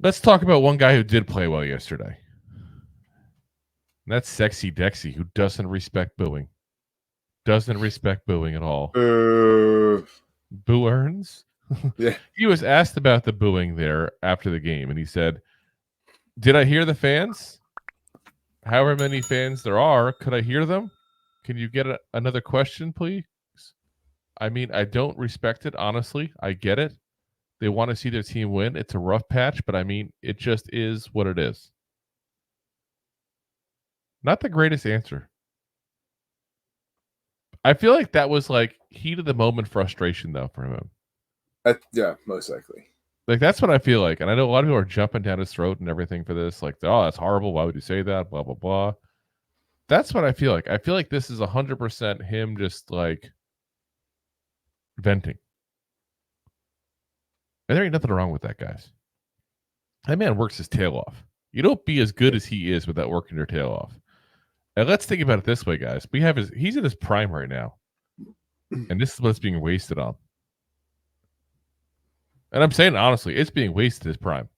Let's talk about one guy who did play well yesterday. And that's sexy Dexy, who doesn't respect booing. Doesn't respect booing at all. Boo earns? Yeah. He was asked about the booing there after the game, and he said, "Did I hear the fans? However many fans there are, could I hear them? Can you get another question, please? I mean, I don't respect it, honestly. I get it. They want to see their team win. It's a rough patch, but I mean, it just is what it is." Not the greatest answer. I feel like that was like heat of the moment frustration, though, for him. Yeah, most likely. Like, that's what I feel like. And I know a lot of people are jumping down his throat and everything for this. Like, oh, that's horrible. Why would you say that? Blah, blah, blah. That's what I feel like. I feel like this is 100% him just like venting. And there ain't nothing wrong with that, guys. That man works his tail off. You don't be as good as he is without working your tail off. And let's think about it this way, guys. He's in his prime right now. And this is what it's being wasted on. And I'm saying honestly, it's being wasted his prime.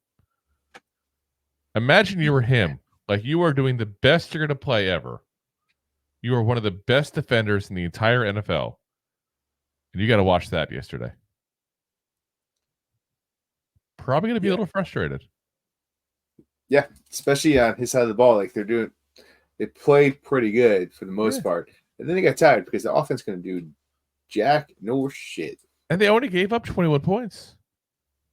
Imagine you were him. Like, you are doing the best you're going to play ever. You are one of the best defenders in the entire NFL. And you got to watch that yesterday. Probably going to be a little frustrated. Yeah, especially on his side of the ball. Like, they played pretty good for the most part. And then they got tired because the offense going to do jack no shit. And they only gave up 21 points.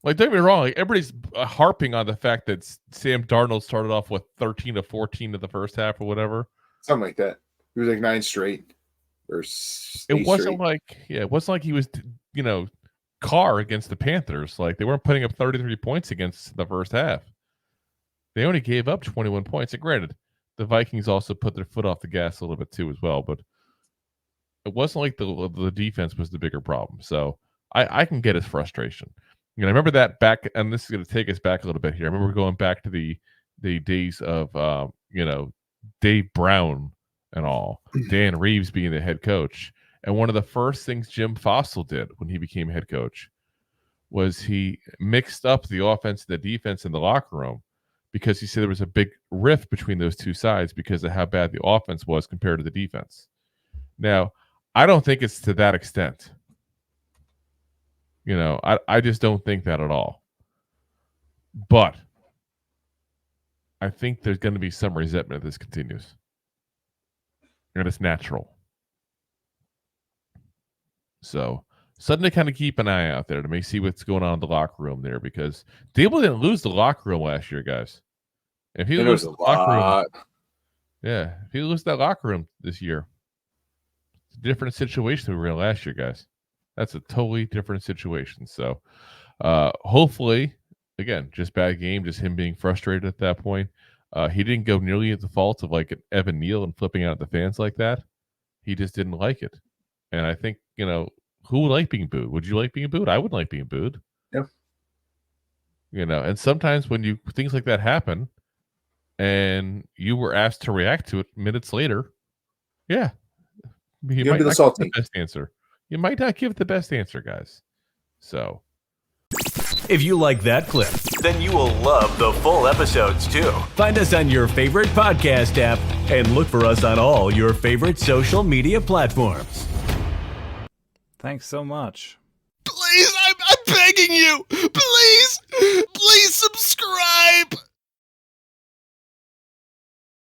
Like, don't get me wrong. Like, everybody's harping on the fact that Sam Darnold started off with 13 of 14 in the first half or whatever. Something like that. It was like 9 straight. Or it wasn't like he was, Carr against the Panthers. Like, they weren't putting up 33 points against the first half. They only gave up 21 points. And granted, the Vikings also put their foot off the gas a little bit too as well. But it wasn't like the defense was the bigger problem. So I can get his frustration. I remember that back, and this is going to take us back a little bit here. I remember going back to the days of, Dave Brown and all, Dan Reeves being the head coach. And one of the first things Jim Fossil did when he became head coach was he mixed up the offense and the defense in the locker room because he said there was a big rift between those two sides because of how bad the offense was compared to the defense. Now, I don't think it's to that extent. I just don't think that at all. But I think there's going to be some resentment if this continues. And it's natural. So, something to kind of keep an eye out there to maybe see what's going on in the locker room there, because Dable didn't lose the locker room last year, guys. If he loses the locker room, if he loses that locker room this year, it's a different situation than we were in last year, guys. That's a totally different situation. So, hopefully, again, just bad game, just him being frustrated at that point. He didn't go nearly at the fault of like an Evan Neal and flipping out at the fans like that. He just didn't like it. And I think, who would like being booed? Would you like being booed? I would like being booed. Yep. And sometimes when things like that happen and you were asked to react to it minutes later, you might not give the best answer. You might not give the best answer, guys. So, if you like that clip, then you will love the full episodes too. Find us on your favorite podcast app and look for us on all your favorite social media platforms. Thanks so much. Please, I'm begging you. Please subscribe.